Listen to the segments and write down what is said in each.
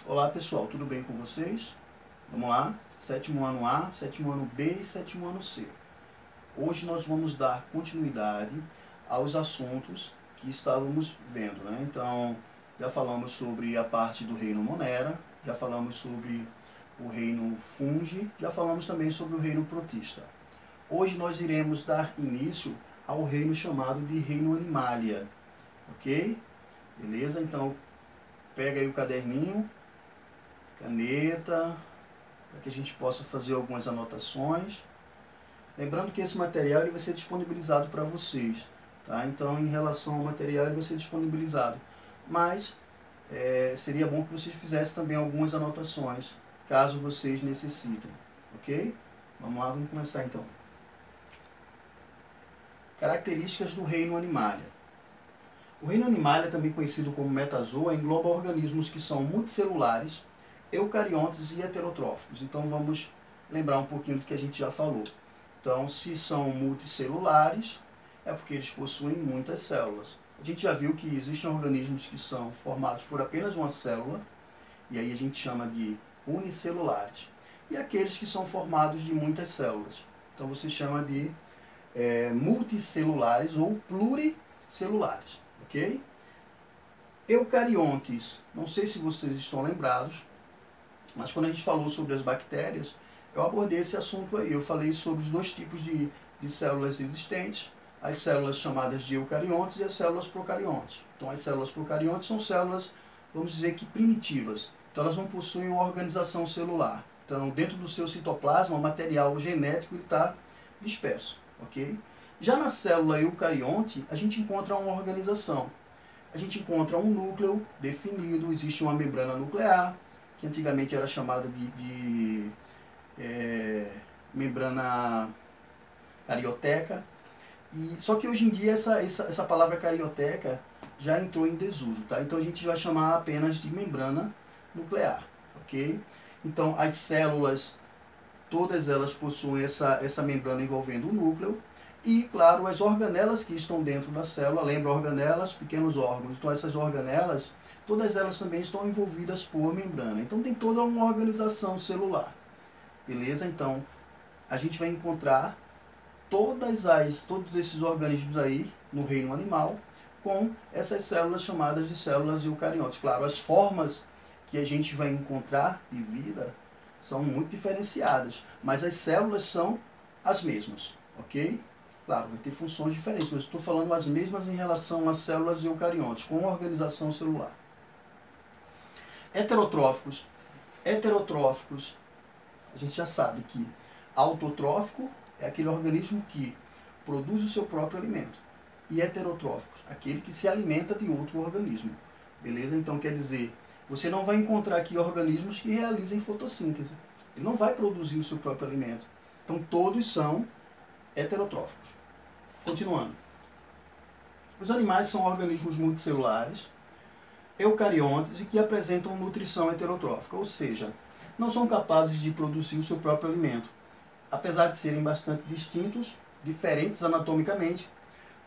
Olá pessoal, tudo bem com vocês? Vamos lá, sétimo ano A, sétimo ano B e sétimo ano C. Hoje nós vamos dar continuidade aos assuntos que estávamos vendo, né? Então, já falamos sobre a parte do reino Monera, já falamos sobre o reino Fungi, já falamos também sobre o reino Protista. Hoje nós iremos dar início ao reino chamado de reino Animalia, ok? Beleza? Então, pega aí o caderninho, caneta, para que a gente possa fazer algumas anotações. Lembrando que esse material ele vai ser disponibilizado para vocês, tá? Então, em relação ao material, ele vai ser disponibilizado. Mas, seria bom que vocês fizessem também algumas anotações, caso vocês necessitem, ok? Vamos lá, vamos começar então. Características do reino Animalia. O reino Animalia, também conhecido como Metazoa, engloba organismos que são multicelulares, eucariontes e heterotróficos. Então vamos lembrar um pouquinho do que a gente já falou. Então, se são multicelulares, é porque eles possuem muitas células. A gente já viu que existem organismos que são formados por apenas uma célula, e aí a gente chama de unicelulares. E aqueles que são formados de muitas células. Então você chama de multicelulares ou pluricelulares, ok? Eucariontes, não sei se vocês estão lembrados, mas quando a gente falou sobre as bactérias, eu abordei esse assunto aí. Eu falei sobre os dois tipos de células existentes, as células chamadas de eucariontes e as células procariontes. Então as células procariontes são células, vamos dizer que primitivas. Então elas não possuem uma organização celular. Então dentro do seu citoplasma, o material genético está disperso, ok? Já na célula eucarionte, a gente encontra uma organização. A gente encontra um núcleo definido, existe uma membrana nuclear, que antigamente era chamada de membrana carioteca. Só que hoje em dia essa palavra carioteca já entrou em desuso, tá? Então a gente vai chamar apenas de membrana nuclear, ok? Então as células, todas elas possuem essa membrana envolvendo o núcleo. E, claro, as organelas que estão dentro da célula, lembra organelas, pequenos órgãos. Então essas organelas, todas elas também estão envolvidas por membrana. Então tem toda uma organização celular. Beleza? Então a gente vai encontrar todos esses organismos aí no reino animal com essas células chamadas de células eucariontes. Claro, as formas que a gente vai encontrar de vida são muito diferenciadas, mas as células são as mesmas, ok? Claro, vai ter funções diferentes, mas estou falando as mesmas em relação às células eucariontes, com organização celular. Heterotróficos. Heterotróficos, a gente já sabe que autotrófico é aquele organismo que produz o seu próprio alimento. E heterotróficos, aquele que se alimenta de outro organismo. Beleza? Então quer dizer, você não vai encontrar aqui organismos que realizem fotossíntese. Ele não vai produzir o seu próprio alimento. Então todos são heterotróficos. Continuando. Os animais são organismos multicelulares, eucariontes e que apresentam nutrição heterotrófica, ou seja, não são capazes de produzir o seu próprio alimento. Apesar de serem bastante distintos, diferentes anatomicamente,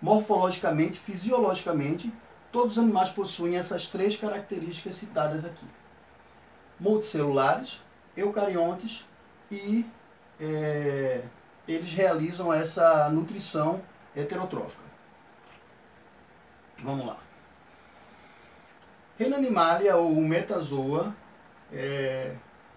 morfologicamente, fisiologicamente, todos os animais possuem essas três características citadas aqui. Multicelulares, eucariontes e eles realizam essa nutrição heterotrófica. Vamos lá. Reino Animalia ou Metazoa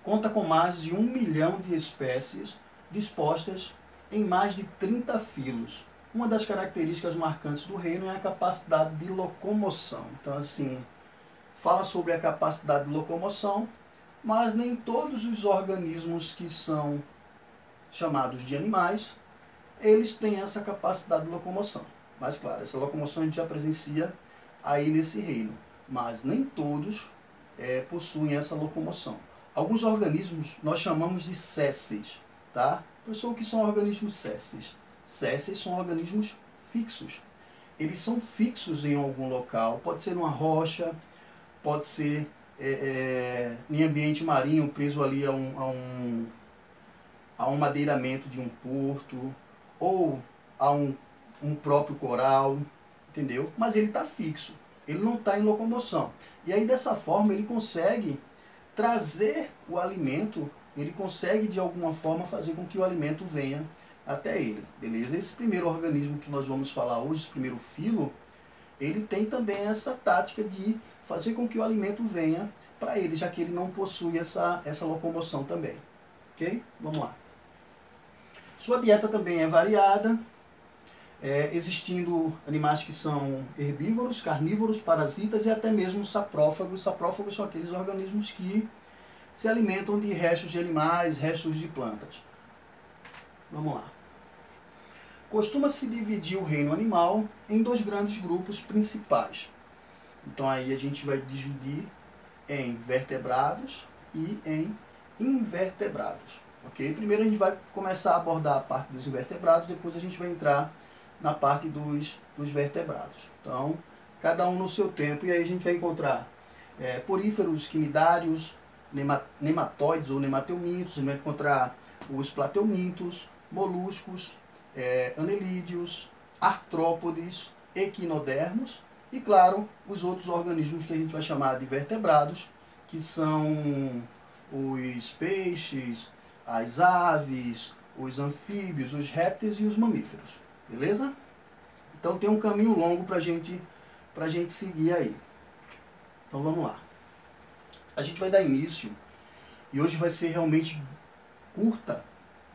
conta com mais de 1 milhão de espécies dispostas em mais de 30 filos. Uma das características marcantes do reino é a capacidade de locomoção. Então, assim, fala sobre a capacidade de locomoção, mas nem todos os organismos que são chamados de animais, eles têm essa capacidade de locomoção. Mas, claro, essa locomoção a gente já presencia aí nesse reino. Mas nem todos possuem essa locomoção. Alguns organismos nós chamamos de sésseis, tá? Pessoal, o que são organismos sésseis? Sésseis são organismos fixos. Eles são fixos em algum local, pode ser numa rocha, pode ser em ambiente marinho, preso ali a um madeiramento de um porto, ou a um próprio coral, entendeu? Mas ele está fixo, ele não está em locomoção. E aí dessa forma ele consegue trazer o alimento, ele consegue de alguma forma fazer com que o alimento venha até ele, beleza? Esse primeiro organismo que nós vamos falar hoje, esse primeiro filo, ele tem também essa tática de fazer com que o alimento venha para ele, já que ele não possui essa locomoção também, ok? Vamos lá. Sua dieta também é variada, existindo animais que são herbívoros, carnívoros, parasitas e até mesmo saprófagos. Saprófagos são aqueles organismos que se alimentam de restos de animais, restos de plantas. Vamos lá. Costuma-se dividir o reino animal em dois grandes grupos principais. Então aí a gente vai dividir em vertebrados e em invertebrados. Ok? Primeiro a gente vai começar a abordar a parte dos invertebrados, depois a gente vai entrar na parte dos vertebrados. Então, cada um no seu tempo, e aí a gente vai encontrar poríferos, quinidários, nematóides ou nemateumintos, a gente vai encontrar os plateumintos, moluscos, anelídeos, artrópodes, equinodermos e, claro, os outros organismos que a gente vai chamar de vertebrados, que são os peixes, as aves, os anfíbios, os répteis e os mamíferos. Beleza? Então tem um caminho longo pra gente seguir aí. Então vamos lá. A gente vai dar início, e hoje vai ser realmente curta,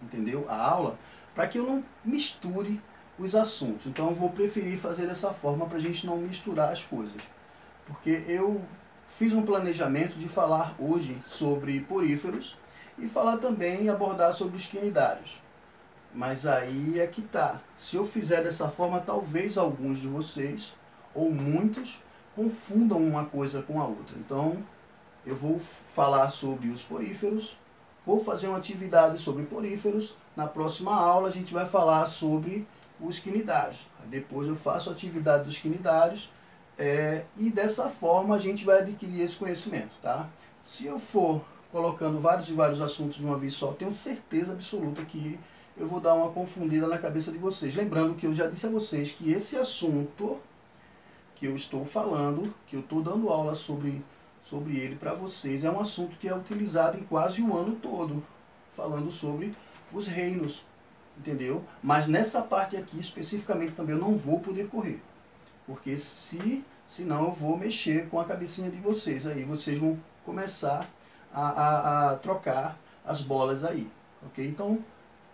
entendeu? A aula, para que eu não misture os assuntos. Então eu vou preferir fazer dessa forma para a gente não misturar as coisas. Porque eu fiz um planejamento de falar hoje sobre poríferos e falar também e abordar sobre os quinidários. Mas aí é que tá. Se eu fizer dessa forma, talvez alguns de vocês, ou muitos, confundam uma coisa com a outra. Então, eu vou falar sobre os poríferos, vou fazer uma atividade sobre poríferos. Na próxima aula, a gente vai falar sobre os quinidários. Depois eu faço a atividade dos quinidários, e dessa forma a gente vai adquirir esse conhecimento, tá? Se eu for colocando vários e vários assuntos de uma vez só, tenho certeza absoluta que eu vou dar uma confundida na cabeça de vocês. Lembrando que eu já disse a vocês que esse assunto que eu estou falando, que eu estou dando aula sobre ele para vocês, é um assunto que é utilizado em quase o ano todo, falando sobre os reinos, entendeu? Mas nessa parte aqui, especificamente, também eu não vou poder correr, porque senão eu vou mexer com a cabecinha de vocês, aí vocês vão começar a trocar as bolas aí, ok? Então,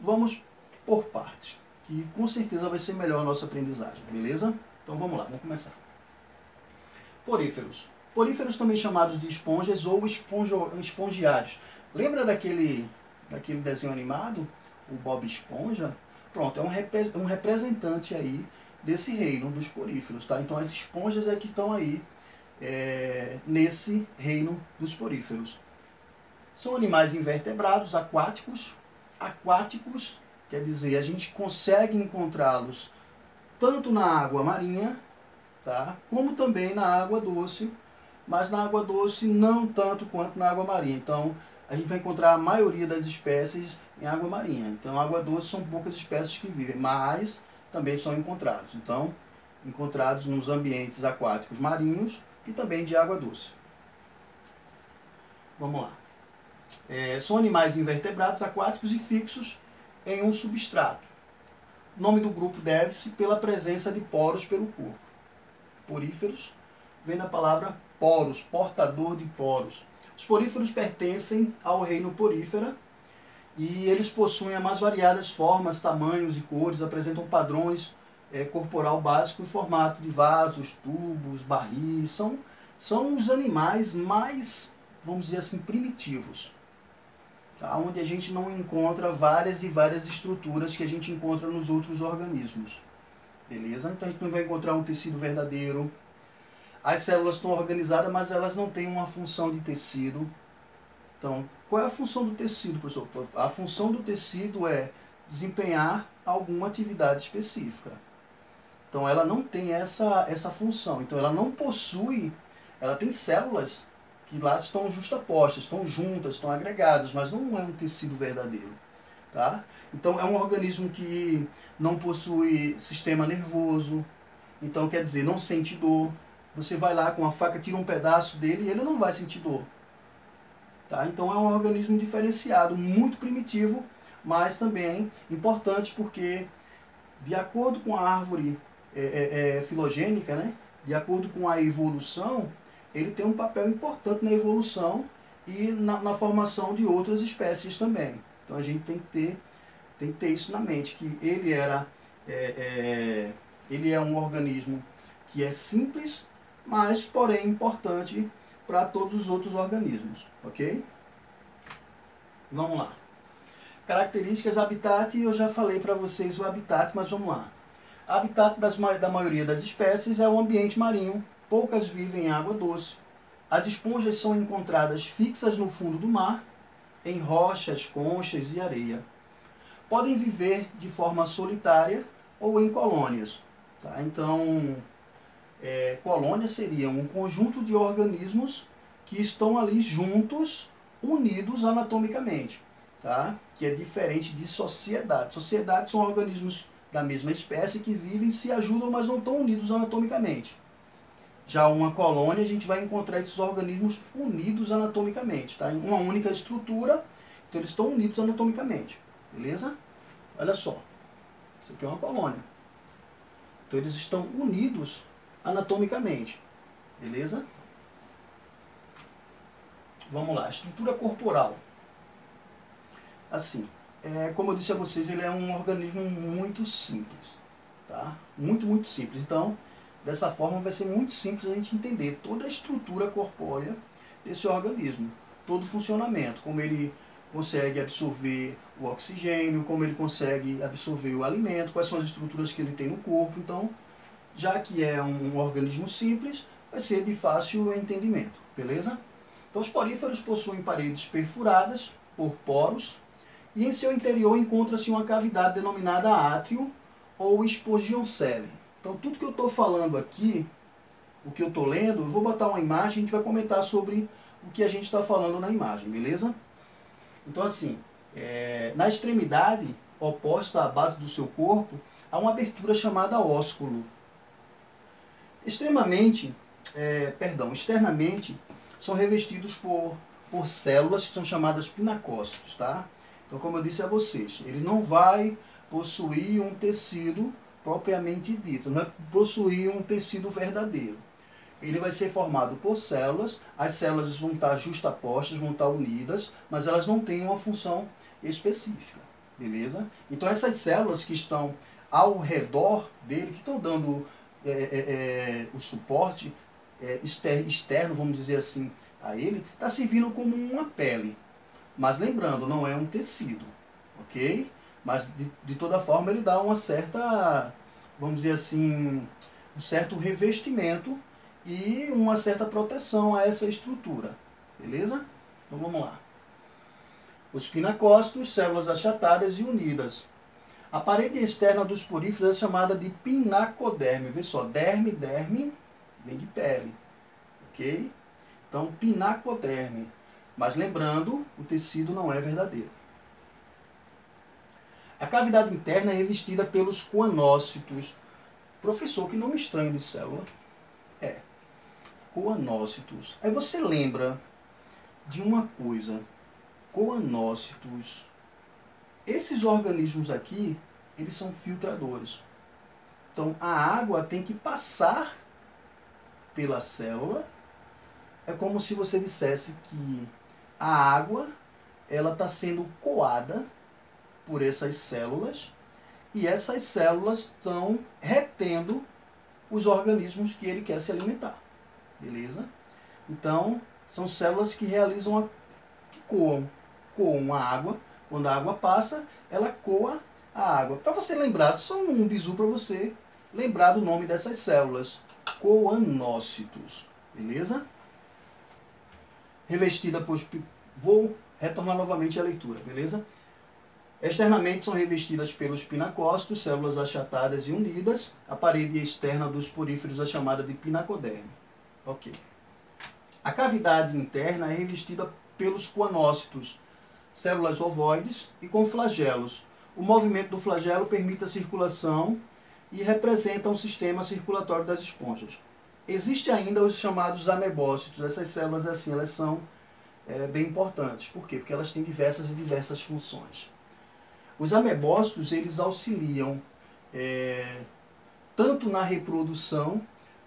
vamos por partes, que com certeza vai ser melhor a nossa aprendizagem, beleza? Então vamos lá, vamos começar. Poríferos. Poríferos também chamados de esponjas ou espongiários. Lembra daquele desenho animado, o Bob Esponja? Pronto, é um representante aí desse reino dos poríferos, tá? Então as esponjas é que estão aí nesse reino dos poríferos. São animais invertebrados, aquáticos. Aquáticos, quer dizer, a gente consegue encontrá-los tanto na água marinha, tá? Como também na água doce, mas na água doce não tanto quanto na água marinha. Então, a gente vai encontrar a maioria das espécies em água marinha. Então, água doce são poucas espécies que vivem, mas também são encontrados. Então, encontrados nos ambientes aquáticos marinhos e também de água doce. Vamos lá. São animais invertebrados, aquáticos e fixos em um substrato. O nome do grupo deve-se pela presença de poros pelo corpo. Poríferos vem da palavra poros, portador de poros. Os poríferos pertencem ao reino porífera e eles possuem as mais variadas formas, tamanhos e cores, apresentam padrões corporal básico em formato de vasos, tubos, barris. São os animais mais, vamos dizer assim, primitivos. Tá? Onde a gente não encontra várias e várias estruturas que a gente encontra nos outros organismos. Beleza? Então a gente não vai encontrar um tecido verdadeiro. As células estão organizadas, mas elas não têm uma função de tecido. Então, qual é a função do tecido, professor? A função do tecido é desempenhar alguma atividade específica. Então ela não tem essa função. Então ela não possui, ela tem células que lá estão justapostas, estão juntas, estão agregadas, mas não é um tecido verdadeiro. Tá? Então é um organismo que não possui sistema nervoso, então quer dizer, não sente dor. Você vai lá com a faca, tira um pedaço dele e ele não vai sentir dor. Tá? Então é um organismo diferenciado, muito primitivo, mas também importante porque, de acordo com a árvore filogênica, né? De acordo com a evolução, ele tem um papel importante na evolução e na formação de outras espécies também. Então a gente tem que ter isso na mente, que ele é um organismo que é simples, mas porém importante para todos os outros organismos, ok? Vamos lá. Características, habitat, eu já falei para vocês o habitat, mas vamos lá. Habitat da maioria das espécies é o ambiente marinho, poucas vivem em água doce. As esponjas são encontradas fixas no fundo do mar, em rochas, conchas e areia. Podem viver de forma solitária ou em colônias. Tá? Então, colônia seria um conjunto de organismos que estão ali juntos, unidos anatomicamente. Tá? Que é diferente de sociedade. Sociedade são organismos da mesma espécie que vivem, se ajudam, mas não estão unidos anatomicamente. Já uma colônia, a gente vai encontrar esses organismos unidos anatomicamente, tá? Em uma única estrutura, então eles estão unidos anatomicamente, beleza? Olha só, isso aqui é uma colônia. Então eles estão unidos anatomicamente, beleza? Vamos lá, estrutura corporal. Assim, como eu disse a vocês, ele é um organismo muito simples, tá? Muito, muito simples. Então, dessa forma vai ser muito simples a gente entender toda a estrutura corpórea desse organismo, todo o funcionamento, como ele consegue absorver o oxigênio, como ele consegue absorver o alimento, quais são as estruturas que ele tem no corpo. Então, já que é um organismo simples, vai ser de fácil entendimento, beleza? Então, os poríferos possuem paredes perfuradas por poros e em seu interior encontra-se uma cavidade denominada átrio ou espongiocele. Então, tudo que eu estou falando aqui, o que eu estou lendo, eu vou botar uma imagem e a gente vai comentar sobre o que a gente está falando na imagem, beleza? Então, assim, na extremidade oposta à base do seu corpo, há uma abertura chamada ósculo. Externamente, são revestidos por células que são chamadas pinacócitos, tá? Então, como eu disse a vocês, ele não vai possuir um tecido propriamente dito, não vai possuir um tecido verdadeiro. Ele vai ser formado por células, as células vão estar justapostas, vão estar unidas, mas elas não têm uma função específica, beleza? Então essas células que estão ao redor dele, que estão dando o suporte externo, vamos dizer assim, a ele, está servindo como uma pele. Mas lembrando, não é um tecido, ok? Mas de toda forma ele dá uma certa, vamos dizer assim, um certo revestimento e uma certa proteção a essa estrutura, beleza? Então vamos lá. Os pinacócitos, células achatadas e unidas. A parede externa dos poríferos é chamada de pinacoderme. Vê só, derme vem de pele, ok? Então pinacoderme. Mas lembrando, o tecido não é verdadeiro. A cavidade interna é revestida pelos coanócitos. Professor, que nome estranho de célula. Coanócitos. Aí você lembra de uma coisa. Coanócitos. Esses organismos aqui, eles são filtradores. Então, a água tem que passar pela célula. É como se você dissesse que a água, ela está sendo coada por essas células, e essas células estão retendo os organismos que ele quer se alimentar, beleza? Então, são células que realizam, que coam a água. Quando a água passa, ela coa a água. Para você lembrar, só um bizu para você lembrar do nome dessas células, coanócitos, beleza? Revestida por... Vou retornar novamente à leitura, beleza? Externamente são revestidas pelos pinacócitos, células achatadas e unidas. A parede externa dos poríferos é chamada de pinacoderme. Ok. A cavidade interna é revestida pelos coanócitos, células ovoides e com flagelos. O movimento do flagelo permite a circulação e representa um sistema circulatório das esponjas. Existem ainda os chamados amebócitos. Essas células, assim, elas são bem importantes. Por quê? Porque elas têm diversas funções. Os amebócitos, eles auxiliam tanto na reprodução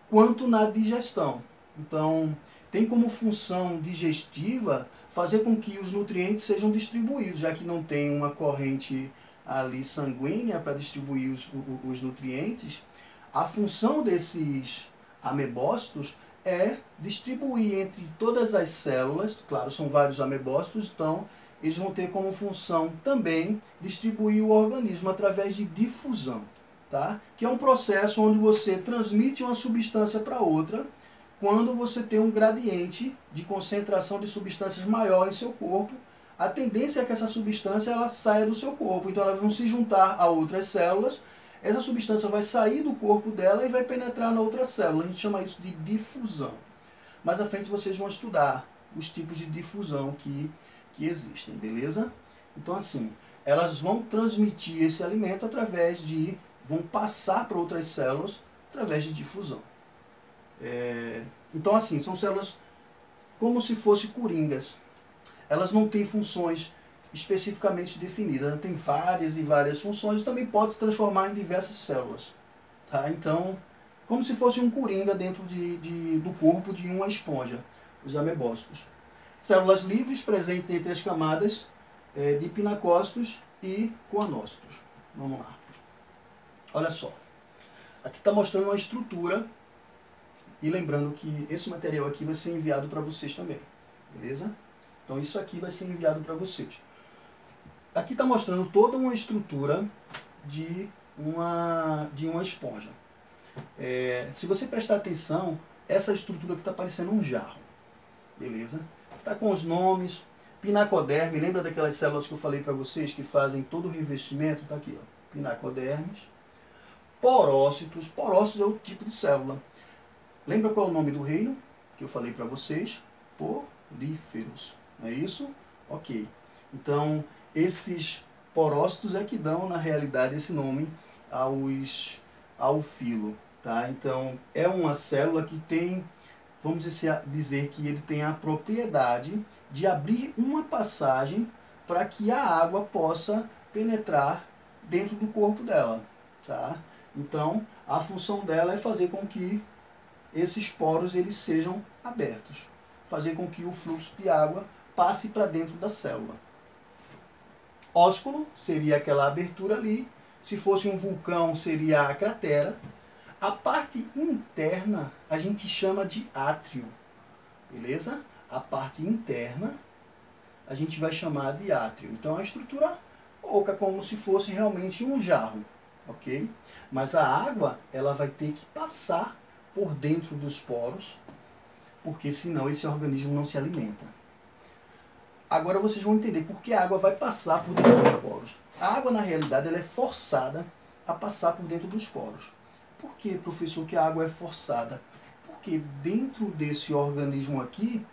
quanto na digestão. Então, tem como função digestiva fazer com que os nutrientes sejam distribuídos, já que não tem uma corrente ali sanguínea para distribuir os nutrientes. A função desses amebócitos é distribuir entre todas as células, claro, são vários amebócitos, então eles vão ter como função também distribuir o organismo através de difusão, tá? Que é um processo onde você transmite uma substância para outra quando você tem um gradiente de concentração de substâncias maior em seu corpo. A tendência é que essa substância ela saia do seu corpo, então elas vão se juntar a outras células, essa substância vai sair do corpo dela e vai penetrar na outra célula. A gente chama isso de difusão. Mais à frente vocês vão estudar os tipos de difusão que existem, beleza? Então assim, elas vão transmitir esse alimento vão passar para outras células através de difusão. Então assim, são células como se fossem coringas. Elas não têm funções especificamente definidas, tem várias funções e também pode se transformar em diversas células. Tá? Então, como se fosse um coringa dentro do corpo de uma esponja, os amebócitos. Células livres presentes entre as camadas de pinacócitos e coanócitos. Vamos lá. Olha só. Aqui está mostrando uma estrutura e lembrando que esse material aqui vai ser enviado para vocês também. Beleza? Então isso aqui vai ser enviado para vocês. Aqui está mostrando toda uma estrutura de uma esponja. Se você prestar atenção, essa estrutura aqui está parecendo um jarro. Beleza? Está com os nomes. Pinacoderme, lembra daquelas células que eu falei para vocês que fazem todo o revestimento? Está aqui, ó. Pinacodermes. Porócitos. Porócitos é o tipo de célula. Lembra qual é o nome do reino que eu falei para vocês? Poríferos. Não é isso? Ok. Então, esses porócitos é que dão, na realidade, esse nome ao filo. Tá? Então, é uma célula que tem, vamos dizer que ele tem a propriedade de abrir uma passagem para que a água possa penetrar dentro do corpo dela. Tá? Então, a função dela é fazer com que esses poros eles sejam abertos. Fazer com que o fluxo de água passe para dentro da célula. Ósculo seria aquela abertura ali. Se fosse um vulcão, seria a cratera. A parte interna a gente chama de átrio. Beleza? A parte interna a gente vai chamar de átrio. Então, é uma estrutura oca, como se fosse realmente um jarro. Ok? Mas a água ela vai ter que passar por dentro dos poros, porque senão esse organismo não se alimenta. Agora vocês vão entender por que a água vai passar por dentro dos poros. A água, na realidade, ela é forçada a passar por dentro dos poros. Por que, professor, que a água é forçada? Porque dentro desse organismo aqui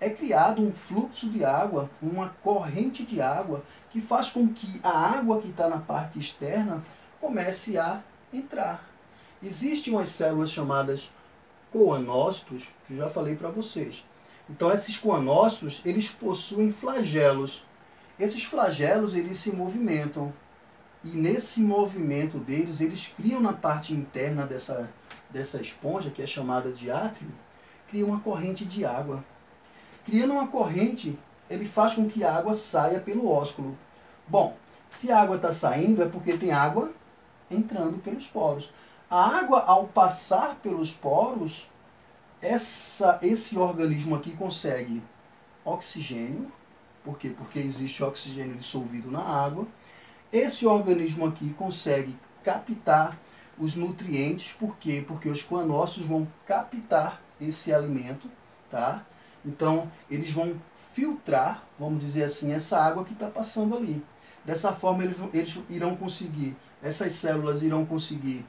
é criado um fluxo de água, uma corrente de água, que faz com que a água que está na parte externa comece a entrar. Existem umas células chamadas coanócitos, que eu já falei para vocês. Então, esses coanócitos, eles possuem flagelos. Esses flagelos, eles se movimentam. E nesse movimento deles, eles criam na parte interna dessa esponja, que é chamada de átrio, criam uma corrente de água. Criando uma corrente, ele faz com que a água saia pelo ósculo. Bom, se a água está saindo, é porque tem água entrando pelos poros. A água, ao passar pelos poros, esse organismo aqui consegue oxigênio. Por quê? Porque existe oxigênio dissolvido na água. Esse organismo aqui consegue captar os nutrientes. Por quê? Porque os coanócitos vão captar esse alimento. Tá? Então, eles vão filtrar, vamos dizer assim, essa água que está passando ali. Dessa forma, eles irão conseguir, essas células irão conseguir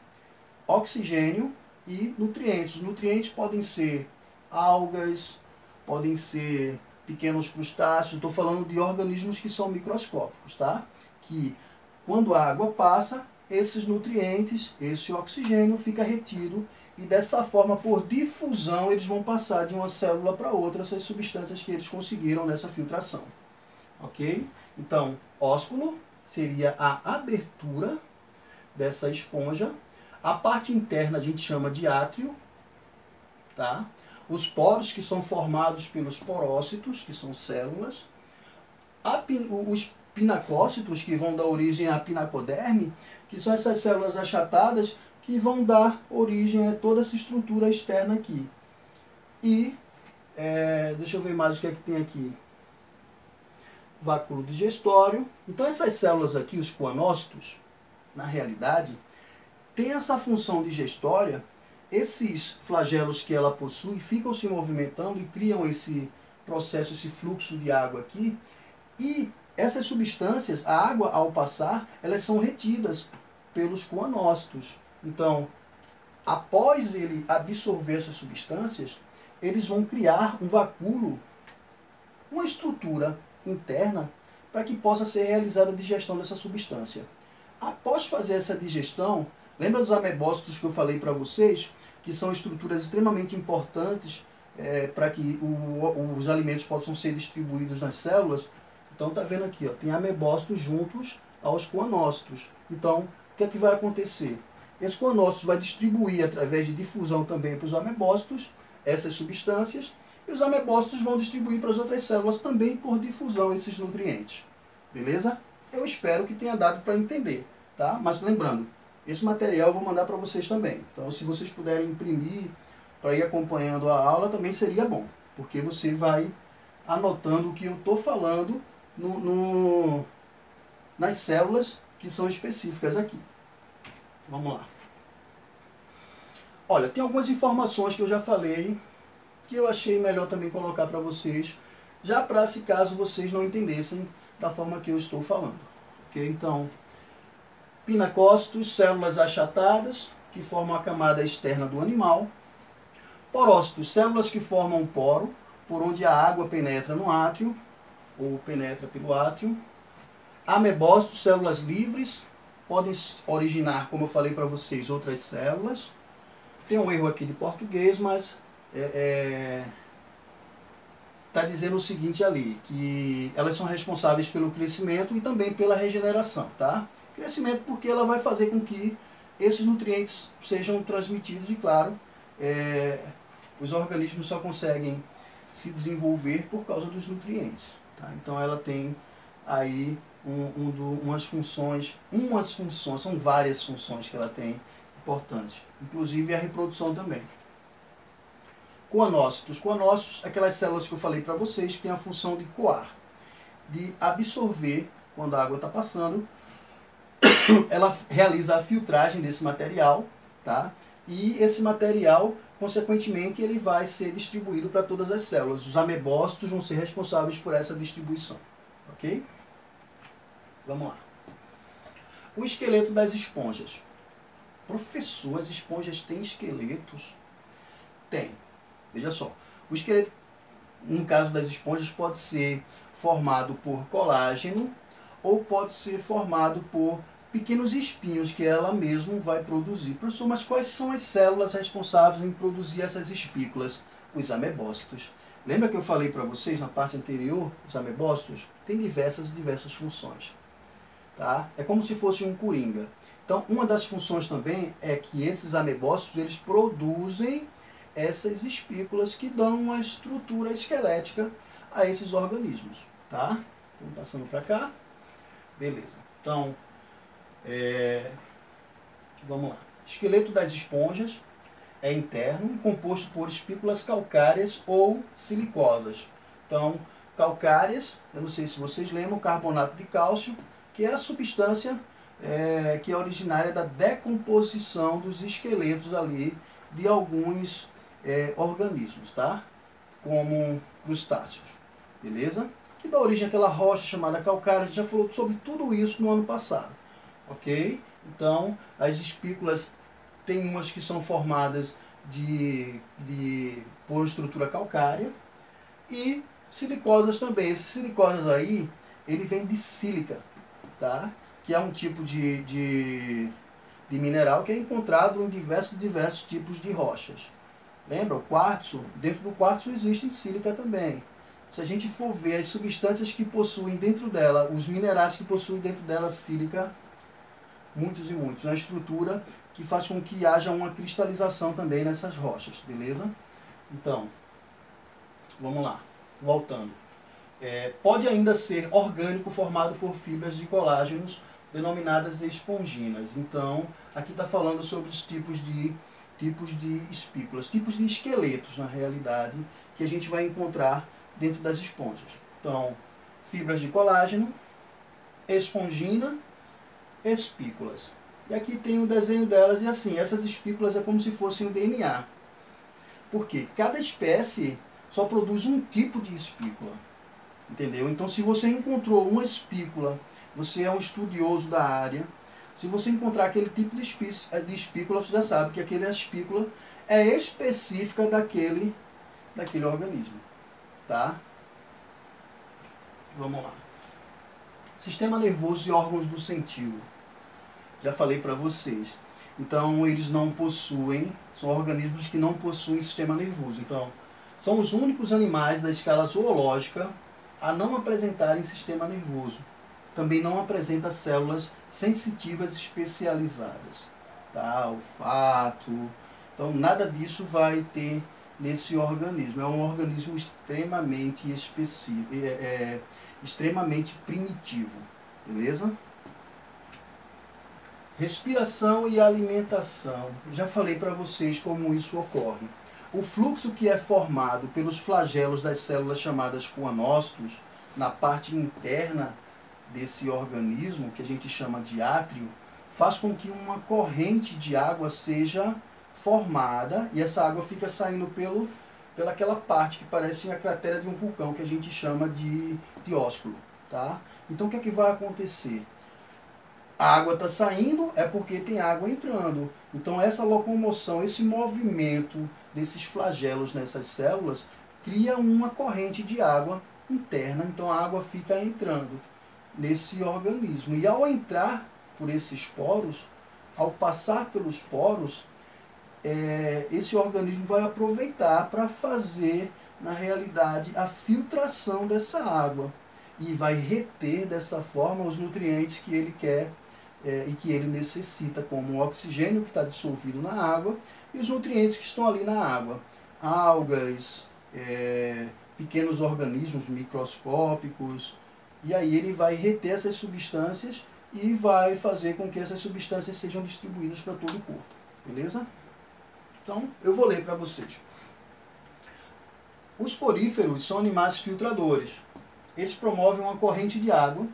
oxigênio e nutrientes. Os nutrientes podem ser algas, podem ser pequenos crustáceos. Estou falando de organismos que são microscópicos, tá? Que quando a água passa, esses nutrientes, esse oxigênio fica retido e dessa forma, por difusão, eles vão passar de uma célula para outra essas substâncias que eles conseguiram nessa filtração. Ok? Então, ósculo seria a abertura dessa esponja. A parte interna a gente chama de átrio, tá? Os poros que são formados pelos porócitos, que são células. Os pinacócitos, que vão dar origem à pinacoderme, que são essas células achatadas que vão dar origem a toda essa estrutura externa aqui. E, deixa eu ver mais o que é que tem aqui. Váculo digestório. Então essas células aqui, os coanócitos, na realidade, têm essa função digestória. Esses flagelos que ela possui ficam se movimentando e criam esse processo, esse fluxo de água aqui. E essas substâncias, a água ao passar, elas são retidas pelos coanócitos. Então, após ele absorver essas substâncias, eles vão criar um vacúolo, uma estrutura interna para que possa ser realizada a digestão dessa substância. Após fazer essa digestão, lembra dos amebócitos que eu falei para vocês, que são estruturas extremamente importantes para que os alimentos possam ser distribuídos nas células? Então tá vendo aqui, ó, tem amebócitos juntos aos coanócitos. Então, o que é que vai acontecer? Esse coanócito vai distribuir através de difusão também para os amebócitos essas substâncias, e os amebócitos vão distribuir para as outras células também por difusão esses nutrientes. Beleza? Eu espero que tenha dado para entender, tá? Mas lembrando, esse material eu vou mandar para vocês também. Então, se vocês puderem imprimir para ir acompanhando a aula, também seria bom, porque você vai anotando o que eu estou falando nas células que são específicas aqui. Vamos lá. Olha, tem algumas informações que eu já falei, que eu achei melhor também colocar para vocês, já para se caso vocês não entendessem da forma que eu estou falando. Ok? Então, pinacócitos, células achatadas, que formam a camada externa do animal. Porócitos, células que formam um poro, por onde a água penetra no átrio, ou penetra pelo átrio. Amebócitos, células livres, podem originar, como eu falei para vocês, outras células. Tem um erro aqui de português, mas está dizendo o seguinte ali, que elas são responsáveis pelo crescimento e também pela regeneração, tá? Crescimento porque ela vai fazer com que esses nutrientes sejam transmitidos e, claro, os organismos só conseguem se desenvolver por causa dos nutrientes, tá? Então ela tem aí umas funções, são várias funções que ela tem importantes, inclusive a reprodução também. Coanócitos. Coanócitos, aquelas células que eu falei para vocês, que têm a função de coar, de absorver quando a água está passando. Ela realiza a filtragem desse material, tá? E esse material, consequentemente, ele vai ser distribuído para todas as células. Os amebócitos vão ser responsáveis por essa distribuição, ok? Vamos lá. O esqueleto das esponjas. Professor, as esponjas têm esqueletos? Tem. Veja só. O esqueleto, no caso das esponjas, pode ser formado por colágeno ou pode ser formado por pequenos espinhos que ela mesma vai produzir. Professor, mas quais são as células responsáveis em produzir essas espículas? Os amebócitos. Lembra que eu falei para vocês na parte anterior, os amebócitos têm diversas funções. Tá? É como se fosse um coringa. Então, uma das funções também é que esses amebócitos, eles produzem essas espículas que dão uma estrutura esquelética a esses organismos. Tá? Então, passando para cá. Beleza. Então, vamos lá. Esqueleto das esponjas é interno e composto por espículas calcárias ou silicosas. Então, calcárias, eu não sei se vocês lembram, carbonato de cálcio, que é a substância que é originária da decomposição dos esqueletos ali de alguns organismos, tá? Como crustáceos, beleza? Que dá origem àquela rocha chamada calcária. A gente já falou sobre tudo isso no ano passado, ok? Então, as espículas tem umas que são formadas por estrutura calcária e silicosas também. Esses silicosas aí, ele vem de sílica, tá? Que é um tipo de de mineral que é encontrado em diversos tipos de rochas. Lembra? O quartzo, dentro do quartzo existe sílica também. Se a gente for ver as substâncias que possuem dentro dela, os minerais que possuem dentro dela sílica, muitos e muitos, na estrutura que faz com que haja uma cristalização também nessas rochas, beleza? Então, vamos lá, voltando. Pode ainda ser orgânico formado por fibras de colágenos denominadas esponginas. Então, aqui está falando sobre os tipos de espículas, tipos de esqueletos, na realidade, que a gente vai encontrar dentro das esponjas. Então, fibras de colágeno, espongina, espículas. E aqui tem o desenho delas, e assim, essas espículas é como se fossem o DNA. Porque cada espécie só produz um tipo de espícula. Entendeu? Então, se você encontrou uma espícula, você é um estudioso da área, se você encontrar aquele tipo de espícula, você já sabe que aquela espícula é específica daquele organismo. Tá? Vamos lá. Sistema nervoso e órgãos do sentido. Já falei para vocês. Então, eles não possuem, são organismos que não possuem sistema nervoso. Então, são os únicos animais da escala zoológica a não apresentarem sistema nervoso. Também não apresenta células sensitivas especializadas. Tá? Olfato. Então, nada disso vai ter nesse organismo. É um organismo extremamente específico, extremamente primitivo. Beleza? Respiração e alimentação. Já falei para vocês como isso ocorre. O fluxo que é formado pelos flagelos das células chamadas coanócitos, na parte interna desse organismo, que a gente chama de átrio, faz com que uma corrente de água seja formada, e essa água fica saindo pelaquela parte que parece a cratera de um vulcão, que a gente chama de ósculo. Tá? Então, o que é que vai acontecer? A água está saindo, é porque tem água entrando. Então, essa locomoção, esse movimento desses flagelos nessas células, cria uma corrente de água interna. Então, a água fica entrando nesse organismo. E ao entrar por esses poros, ao passar pelos poros, esse organismo vai aproveitar para fazer, na realidade, a filtração dessa água. E vai reter, dessa forma, os nutrientes que ele quer e que ele necessita, como o oxigênio que está dissolvido na água e os nutrientes que estão ali na água. Algas, pequenos organismos microscópicos. E aí ele vai reter essas substâncias e vai fazer com que essas substâncias sejam distribuídas para todo o corpo. Beleza? Então, eu vou ler para vocês. Os poríferos são animais filtradores. Eles promovem uma corrente de água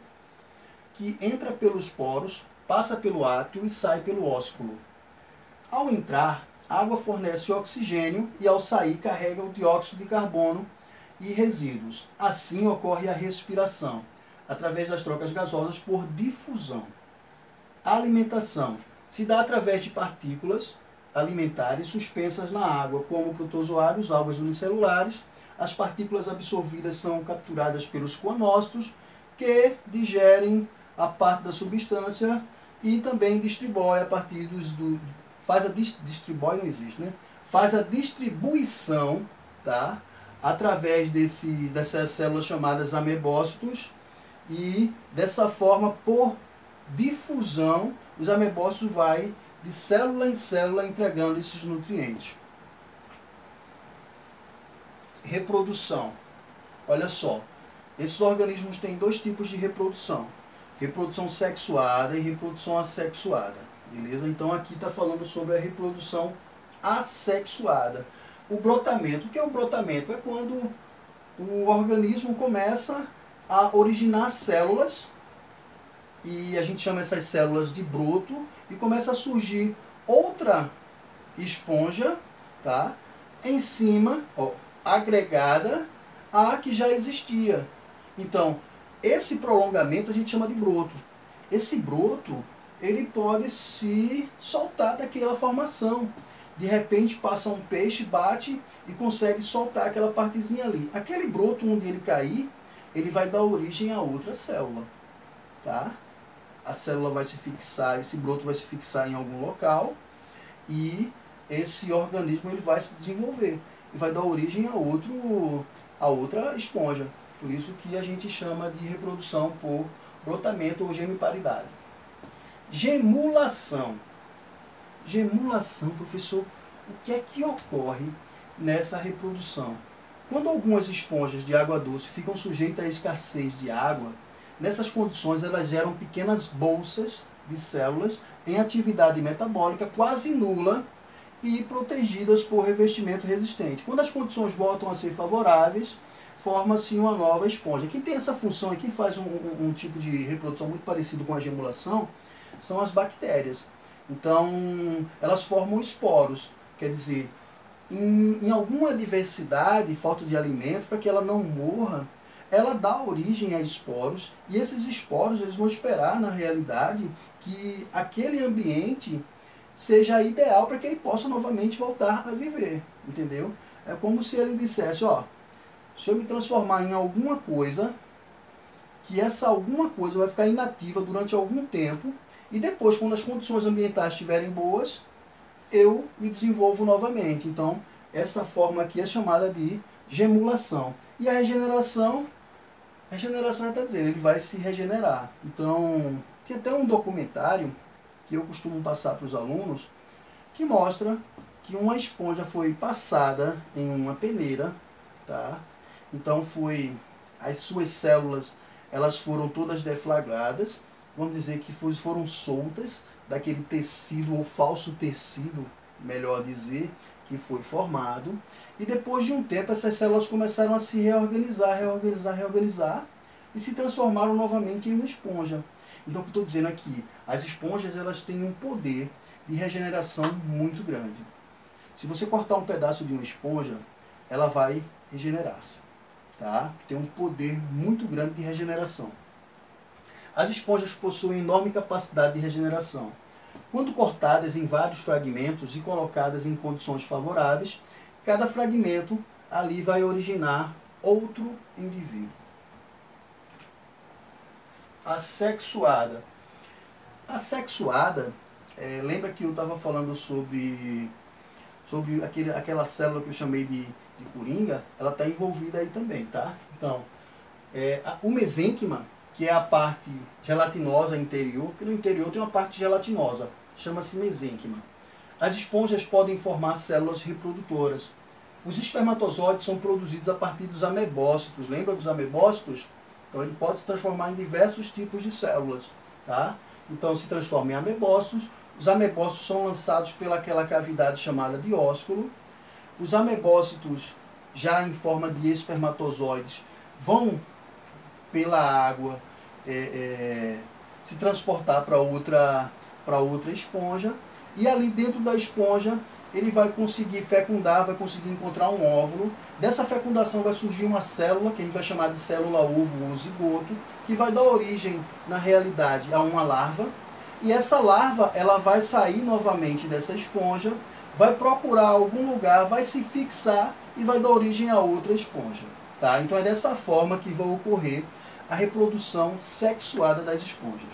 que entra pelos poros, passa pelo átrio e sai pelo ósculo. Ao entrar, a água fornece oxigênio e ao sair carrega o dióxido de carbono e resíduos. Assim ocorre a respiração, através das trocas gasosas por difusão. A alimentação se dá através de partículas alimentares suspensas na água, como protozoários, algas unicelulares. As partículas absorvidas são capturadas pelos coanócitos, que digerem a parte da substância e também distribui a partir distribui não existe, né? Faz a distribuição, tá? Através dessas células chamadas amebócitos, e dessa forma, por difusão, os amebócitos vai de célula em célula entregando esses nutrientes. Reprodução. Olha só, esses organismos têm dois tipos de reprodução. Reprodução sexuada e reprodução assexuada. Beleza? Então aqui está falando sobre a reprodução assexuada. O brotamento. O que é o brotamento? É quando o organismo começa a originar células, e a gente chama essas células de broto, e começa a surgir outra esponja, tá? Em cima, ó, agregada à que já existia. Então, esse prolongamento a gente chama de broto. Esse broto, ele pode se soltar daquela formação. De repente passa um peixe, bate e consegue soltar aquela partezinha ali. Aquele broto, onde ele cair, ele vai dar origem a outra célula. Tá? a célula vai se fixar, esse broto vai se fixar em algum local e esse organismo ele vai se desenvolver e vai dar origem a outra esponja. Por isso que a gente chama de reprodução por brotamento ou gemiparidade. Gemulação. Gemulação, professor, o que é que ocorre nessa reprodução? Quando algumas esponjas de água doce ficam sujeitas à escassez de água, nessas condições elas geram pequenas bolsas de células em atividade metabólica quase nula e protegidas por revestimento resistente. Quando as condições voltam a ser favoráveis, forma-se uma nova esponja. Quem tem essa função e quem faz um tipo de reprodução muito parecido com a gemulação são as bactérias. Então, elas formam esporos, quer dizer, em alguma diversidade, falta de alimento, para que ela não morra, ela dá origem a esporos, e esses esporos eles vão esperar, na realidade, que aquele ambiente seja ideal para que ele possa novamente voltar a viver, entendeu? É como se ele dissesse, ó, se eu me transformar em alguma coisa, que essa alguma coisa vai ficar inativa durante algum tempo, e depois, quando as condições ambientais estiverem boas, eu me desenvolvo novamente. Então, essa forma aqui é chamada de gemulação. E a regeneração está dizendo, ele vai se regenerar. Então, tem até um documentário que eu costumo passar para os alunos, que mostra que uma esponja foi passada em uma peneira, tá? Então, as suas células, elas foram todas deflagradas, vamos dizer que foram soltas daquele tecido ou falso tecido, melhor dizer, que foi formado. E depois de um tempo essas células começaram a se reorganizar e se transformaram novamente em uma esponja. Então o que eu estou dizendo aqui, as esponjas elas têm um poder de regeneração muito grande. Se você cortar um pedaço de uma esponja, ela vai regenerar-se, tá? Tem um poder muito grande de regeneração. As esponjas possuem enorme capacidade de regeneração. Quando cortadas em vários fragmentos e colocadas em condições favoráveis, cada fragmento ali vai originar outro indivíduo. Assexuada. Assexuada, lembra que eu estava falando sobre aquela célula que eu chamei de coringa? Ela está envolvida aí também, tá? Então, o mesênquima, que é a parte gelatinosa interior, porque no interior tem uma parte gelatinosa, chama-se mesênquima. As esponjas podem formar células reprodutoras. Os espermatozoides são produzidos a partir dos amebócitos. Lembra dos amebócitos? Então ele pode se transformar em diversos tipos de células, tá? Então se transforma em amebócitos. Os amebócitos são lançados pelaquela cavidade chamada de ósculo. Os amebócitos, já em forma de espermatozoides, vão pela água se transportar para outra esponja, e ali dentro da esponja ele vai conseguir fecundar, vai conseguir encontrar um óvulo. Dessa fecundação vai surgir uma célula, que a gente vai chamar de célula-ovo ou zigoto, que vai dar origem, na realidade, a uma larva. E essa larva ela vai sair novamente dessa esponja, vai procurar algum lugar, vai se fixar e vai dar origem a outra esponja. Tá? Então é dessa forma que vai ocorrer a reprodução sexuada das esponjas.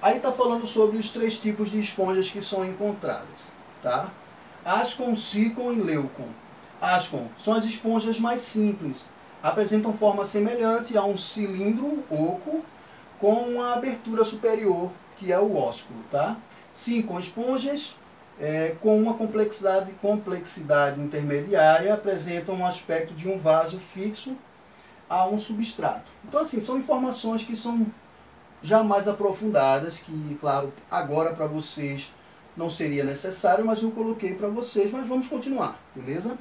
Aí está falando sobre os 3 tipos de esponjas que são encontradas. Tá? Ascon, Sicon e Leucon. Ascon são as esponjas mais simples. Apresentam forma semelhante a um cilindro oco com uma abertura superior, que é o ósculo. Tá? Sicon, esponjas com uma complexidade intermediária, apresentam um aspecto de um vaso fixo a um substrato. Então, assim, são informações que são já mais aprofundadas, que, claro, agora para vocês não seria necessário, mas eu coloquei para vocês, mas vamos continuar, beleza?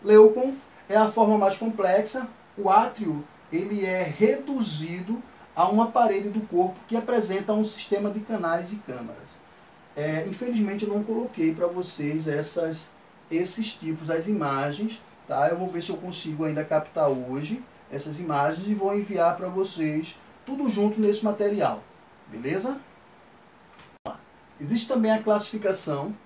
Leucon é a forma mais complexa. O átrio, ele é reduzido a uma parede do corpo que apresenta um sistema de canais e câmaras. Infelizmente, eu não coloquei para vocês esses tipos, as imagens, tá? Eu vou ver se eu consigo ainda captar hoje essas imagens e vou enviar para vocês tudo junto nesse material, beleza? Existe também a classificação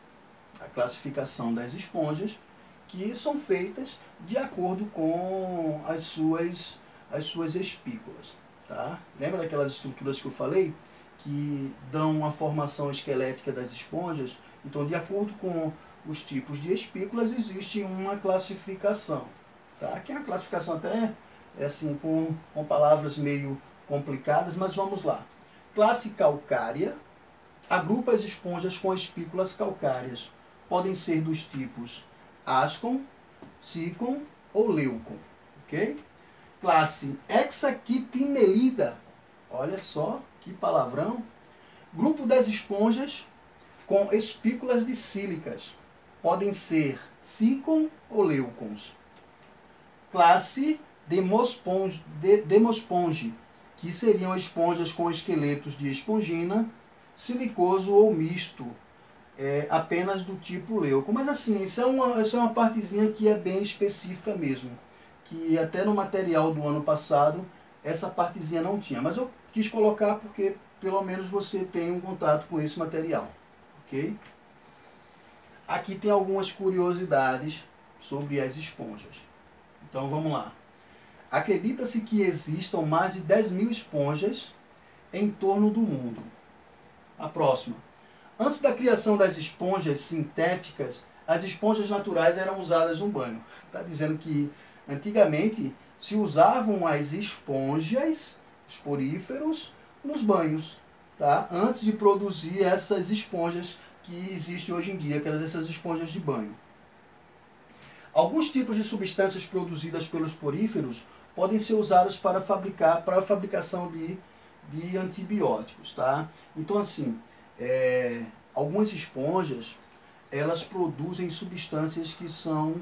das esponjas, que são feitas de acordo com as suas espículas. Tá? Lembra daquelas estruturas que eu falei? Que dão uma formação esquelética das esponjas? Então, de acordo com os tipos de espículas, existe uma classificação. Tá? Que é uma classificação até assim, com palavras meio complicadas, mas vamos lá. Classe calcária agrupa as esponjas com espículas calcárias. Podem ser dos tipos ascon, sicon ou leucon. Ok? Classe hexaquitinelida. Olha só que palavrão. Grupo das esponjas com espículas disílicas. Podem ser sicon ou leucons. Classe demosponge, que seriam esponjas com esqueletos de espongina, silicoso ou misto, apenas do tipo leuco. Mas assim, isso é uma partezinha que é bem específica mesmo, que até no material do ano passado, essa partezinha não tinha. Mas eu quis colocar porque pelo menos você tem um contato com esse material. Ok? Aqui tem algumas curiosidades sobre as esponjas. Então vamos lá. Acredita-se que existam mais de 10.000 esponjas em torno do mundo. A próxima. Antes da criação das esponjas sintéticas, as esponjas naturais eram usadas no banho. Está dizendo que antigamente se usavam as esponjas, os poríferos, nos banhos, tá? Antes de produzir essas esponjas que existem hoje em dia, essas esponjas de banho. Alguns tipos de substâncias produzidas pelos poríferos podem ser usadas para a fabricação de antibióticos, tá? Então, assim, algumas esponjas, elas produzem substâncias que são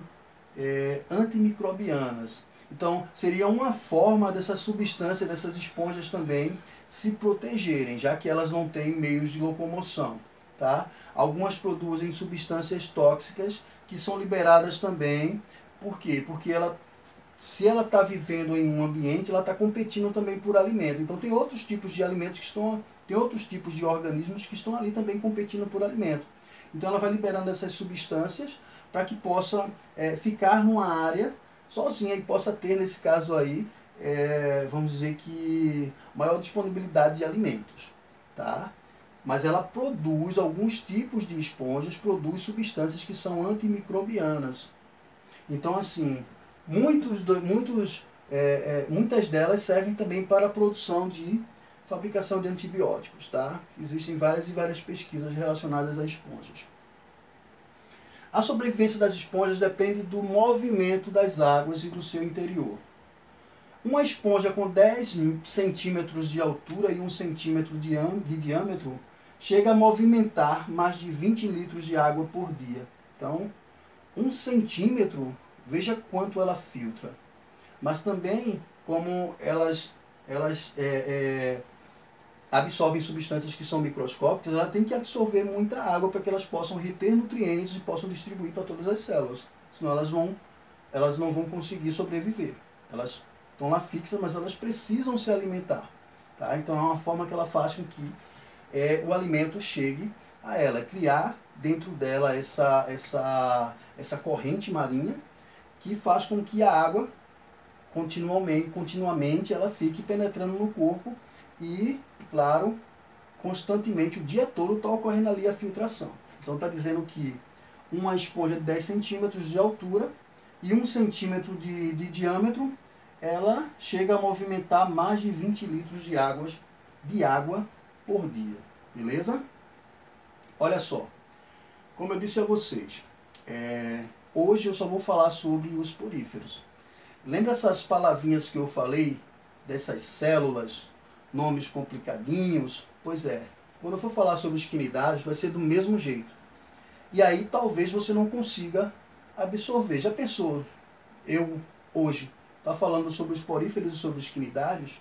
antimicrobianas. Então, seria uma forma dessa substância, dessas esponjas também, se protegerem, já que elas não têm meios de locomoção, tá? Algumas produzem substâncias tóxicas que são liberadas também. Por quê? Porque se ela está vivendo em um ambiente, ela está competindo também por alimento. Então tem outros tipos de alimentos tem outros tipos de organismos que estão ali também competindo por alimento. Então ela vai liberando essas substâncias para que possa ficar numa área sozinha e possa ter, nesse caso aí, vamos dizer que maior disponibilidade de alimentos, tá? Mas ela produz, alguns tipos de esponjas produz substâncias que são antimicrobianas. Então, assim, muitas delas servem também para a produção de fabricação de antibióticos, tá? Existem várias e várias pesquisas relacionadas a esponjas. A sobrevivência das esponjas depende do movimento das águas e do seu interior. Uma esponja com 10 centímetros de altura e 1 centímetro de diâmetro chega a movimentar mais de 20 litros de água por dia. Então, 1 centímetro, veja quanto ela filtra. Mas também, como elas absorvem substâncias que são microscópicas, ela tem que absorver muita água para que elas possam reter nutrientes e possam distribuir para todas as células. Senão elas não vão conseguir sobreviver. Elas estão lá fixas, mas elas precisam se alimentar. Tá? Então é uma forma que ela faz com que o alimento chegue a ela, criar dentro dela essa corrente marinha que faz com que a água continuamente ela fique penetrando no corpo e, claro, constantemente, o dia todo está ocorrendo ali a filtração. Então está dizendo que uma esponja de 10 centímetros de altura e 1 centímetro de diâmetro, ela chega a movimentar mais de 20 litros de água por dia. Beleza? Olha só, como eu disse a vocês, hoje eu só vou falar sobre os poríferos. Lembra essas palavrinhas que eu falei, dessas células, nomes complicadinhos? Pois é, quando eu for falar sobre os quinidários, vai ser do mesmo jeito. E aí talvez você não consiga absorver. Já pensou, eu hoje, tá falando sobre os poríferos e sobre os quinidários?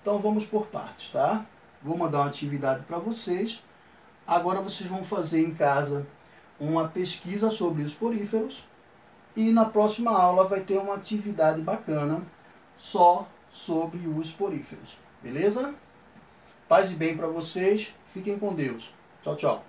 Então vamos por partes, tá? Vou mandar uma atividade para vocês. Agora vocês vão fazer em casa uma pesquisa sobre os poríferos. E na próxima aula vai ter uma atividade bacana só sobre os poríferos. Beleza? Paz e bem para vocês. Fiquem com Deus. Tchau, tchau.